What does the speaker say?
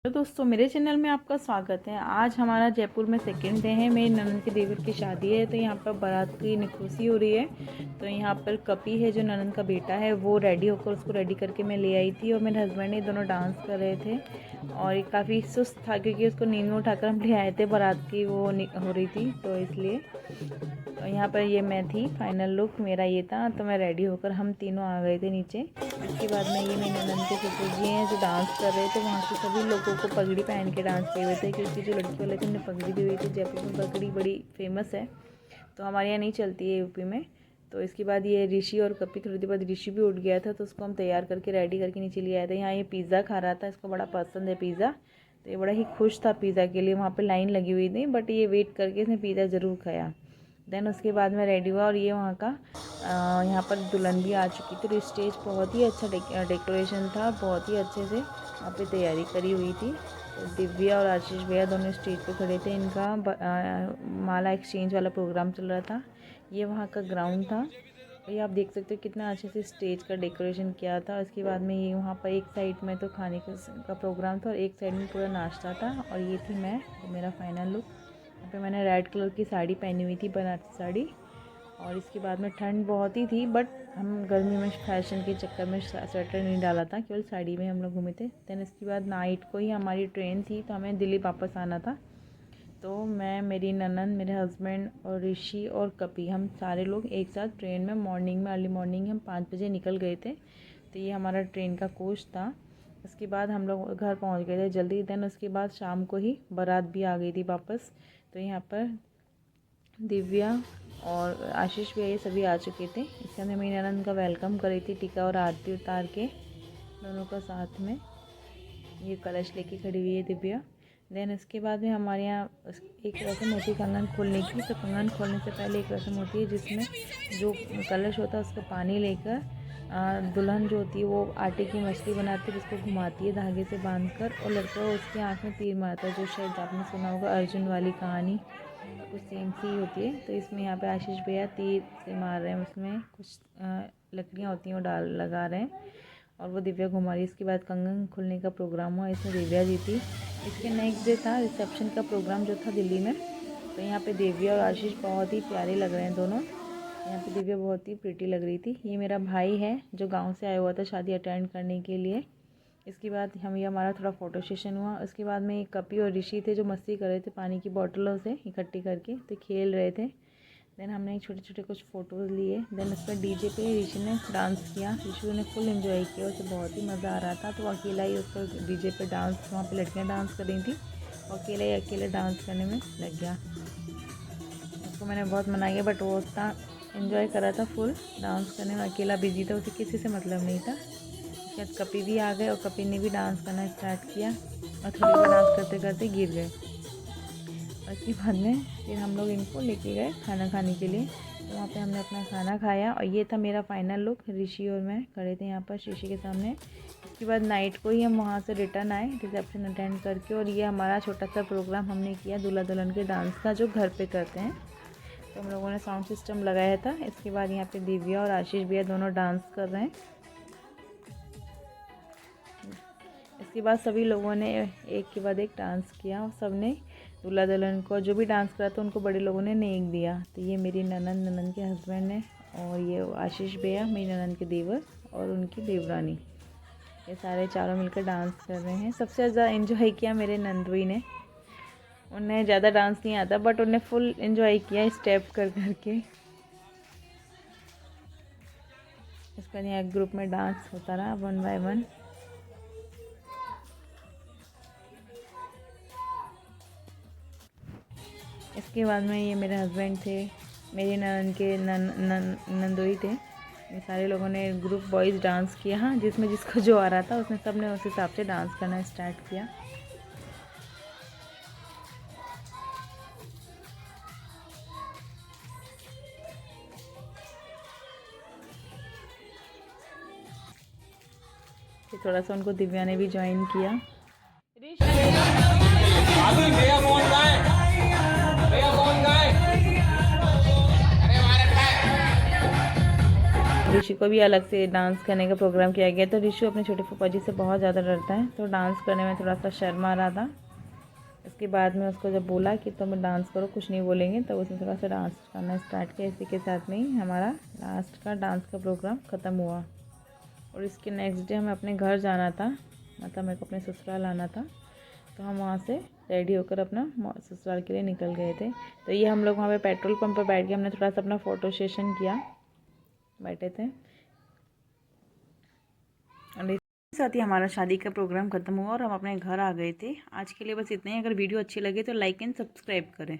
तो दोस्तों मेरे चैनल में आपका स्वागत है। आज हमारा जयपुर में सेकंड डे है। मेरी ननद के देवर की शादी है, तो यहाँ पर बारात की निकोसी हो रही है। तो यहाँ पर कपी है जो ननद का बेटा है, वो रेडी होकर उसको रेडी करके मैं ले आई थी और मेरे हस्बैंड ये दोनों डांस कर रहे थे। और ये काफ़ी सुस्त था क्योंकि उसको नींद में उठाकर हम ले आए थे, बारात की वो हो रही थी तो इसलिए। तो यहाँ पर ये मैं थी, फाइनल लुक मेरा ये था। तो मैं रेडी होकर हम तीनों आ गए थे नीचे। इसके बाद में ये मेरे ननद के ससुर जी हैं जो डांस कर रहे थे। वहाँ के सभी लोगों को पगड़ी पहन के डांस किए हुए थे, क्योंकि जो लड़की वाले थे उन्हें पगड़ी दी हुई थी। जयपुर में पगड़ी बड़ी फेमस है, तो हमारे यहाँ नहीं चलती है यूपी में। तो इसके बाद ये ऋषि और कपी, थोड़ी देर बाद ऋषि भी उठ गया था, तो उसको हम तैयार करके रेडी करके नीचे ले आए थे। यहाँ ये पिज़्ज़ा खा रहा था, इसको बड़ा पसंद है पिज़्ज़ा, तो ये बड़ा ही खुश था पिज़्ज़ा के लिए। वहाँ पे लाइन लगी हुई थी, बट ये वेट करके इसने पिज़्ज़ा ज़रूर खाया। देन उसके बाद में रेडी हुआ और ये वहाँ का यहाँ पर दुल्हन भी आ चुकी थी। तो स्टेज बहुत ही अच्छा डेकोरेशन था, बहुत ही अच्छे से वहाँ पे तैयारी करी हुई थी। तो दिव्या और आशीष भैया दोनों स्टेज पे खड़े थे। इनका माला एक्सचेंज वाला प्रोग्राम चल रहा था। ये वहाँ का ग्राउंड था। ये आप देख सकते हो कितना अच्छे से स्टेज का डेकोरेशन किया था। उसके बाद में ये वहाँ पर एक साइड में तो खाने का प्रोग्राम था और एक साइड में पूरा नाश्ता था। और ये थी मैं, तो मेरा फाइनल लुक। यहाँ पे मैंने रेड कलर की साड़ी पहनी हुई थी, बनारसी साड़ी। और इसके बाद में ठंड बहुत ही थी, बट हम गर्मी में फैशन के चक्कर में स्वेटर नहीं डाला था, केवल साड़ी में हम लोग घूमे थे। देन इसके बाद नाइट को ही हमारी ट्रेन थी, तो हमें दिल्ली वापस आना था। तो मैं, मेरी ननद, मेरे हस्बैंड और ऋषि और कपी, हम सारे लोग एक साथ ट्रेन में मॉर्निंग में, अर्ली मॉर्निंग हम 5 बजे निकल गए थे। तो ये हमारा ट्रेन का कोच था। उसके बाद हम लोग घर पहुंच गए थे जल्दी। देन उसके बाद शाम को ही बारात भी आ गई थी वापस। तो यहाँ पर दिव्या और आशीष भी ये सभी आ चुके थे। इसके अंदर मेरी ननद का वेलकम करी थी, टीका और आरती उतार के दोनों का साथ में। ये कलश लेके खड़ी हुई है दिव्या। देन उसके बाद में हमारे यहाँ एक रस्म होती है कंगन खोलने की। तो कंगन खोलने से पहले एक रस्म होती है जिसमें जो कलश होता है उसको पानी लेकर दुल्हन जो होती है वो आटे की मछली बनाती है, जिसको घुमाती है धागे से बांधकर, और लड़का उसके आँख में तीर मारता है, जो शायद आपने सुना होगा अर्जुन वाली कहानी, कुछ सेम सी होती है। तो इसमें यहाँ पे आशीष भैया तीर से मार रहे हैं, उसमें कुछ लकड़ियाँ होती हैं वो लगा रहे हैं, और वो दिव्या घुमा रही है। इसके बाद कंगन खुलने का प्रोग्राम हुआ, इसमें दिव्या जी थी। इसके नेक्स्ट डे था रिसेप्शन का प्रोग्राम जो था दिल्ली में। तो यहाँ पे दिव्या और आशीष बहुत ही प्यारे लग रहे हैं दोनों। यहाँ पे दिव्या बहुत ही प्रिटी लग रही थी। ये मेरा भाई है जो गांव से आया हुआ था शादी अटेंड करने के लिए। इसके बाद ये हमारा थोड़ा फ़ोटो सेशन हुआ। उसके बाद में कपी और ऋषि थे जो मस्ती कर रहे थे, पानी की बोतलों से इकट्ठी करके तो खेल रहे थे। देन हमने छोटे छोटे कुछ फ़ोटोज़ लिए। देन उस पर डीजे पे ऋषि ने डांस किया। ऋषि ने फुल एंजॉय किया, उसे बहुत ही मज़ा आ रहा था। तो अकेला ही उस पर डीजे पे डांस, वहाँ पे लड़कियाँ डांस कर रही थी, और अकेले ही अकेले डांस करने में लग गया। उसको मैंने बहुत मनाया, बट वो उतना एंजॉय कर रहा था फुल डांस करने में, अकेला बिजी था, उसे किसी से मतलब नहीं था। उसके बाद कपी भी आ गए और कपी ने भी डांस करना स्टार्ट किया, और थोड़ी देर डांस करते करते गिर गए। उसके बाद में फिर हम लोग इनको लेके गए खाना खाने के लिए। तो वहाँ पे हमने अपना खाना खाया, और ये था मेरा फाइनल लुक। ऋषि और मैं खड़े थे यहाँ पर शीशे के सामने। इसके बाद नाइट को ही हम वहाँ से रिटर्न आए रिसेप्शन अटेंड करके, और ये हमारा छोटा सा प्रोग्राम हमने किया दूल्हा दुल्हन के डांस का, जो घर पे करते हैं। तो हम लोगों ने साउंड सिस्टम लगाया था। इसके बाद यहाँ पे दिव्या और आशीष भैया दोनों डांस कर रहे हैं। इसके बाद सभी लोगों ने एक के बाद एक डांस किया, और सब ने दूल्हा दुल्हन को, जो भी डांस करा था उनको बड़े लोगों ने नेक दिया। तो ये मेरी ननद के हस्बैंड है, और ये आशीष भैया मेरी ननद के देवर और उनकी देवरानी, ये सारे चारों मिलकर डांस कर रहे हैं। सबसे ज़्यादा एंजॉय किया मेरे नंदुई ने। उन्हें ज़्यादा डांस नहीं आता, बट उन्हें फुल एंजॉय किया स्टेप कर करके। इसका यहाँ ग्रुप में डांस होता रहा 1 बाय 1। इसके बाद में ये मेरे हस्बैंड थे, मेरी ननद के नंदोई थे। ये सारे लोगों ने ग्रुप बॉयज़ डांस किया। हाँ, जिसमें जिसको जो आ रहा था उसने सब ने उस हिसाब से डांस करना स्टार्ट किया। फिर थोड़ा सा उनको दिव्या ने भी ज्वाइन किया। ऋषि को भी अलग से डांस करने का प्रोग्राम किया गया। तो ऋषि अपने छोटे फूफा जी से बहुत ज़्यादा डरता है, तो डांस करने में थोड़ा सा शर्म आ रहा था। इसके बाद में उसको जब बोला कि तुम डांस करो, कुछ नहीं बोलेंगे, तब उसने थोड़ा सा डांस करना स्टार्ट किया। इसी के साथ में ही हमारा लास्ट का डांस का प्रोग्राम ख़त्म हुआ। और इसके नेक्स्ट डे हमें अपने घर जाना था, मतलब मेरे को अपने ससुराल आना था। तो हम वहाँ से रेडी होकर अपना ससुराल के लिए निकल गए थे। तो ये हम लोग वहाँ पे पेट्रोल पंप पर बैठ के हमने थोड़ा सा अपना फ़ोटो सेशन किया, बैठे थे। और इसके साथ ही हमारा शादी का प्रोग्राम ख़त्म हुआ और हम अपने घर आ गए थे। आज के लिए बस इतना ही। अगर वीडियो अच्छी लगे तो लाइक एंड सब्सक्राइब करें।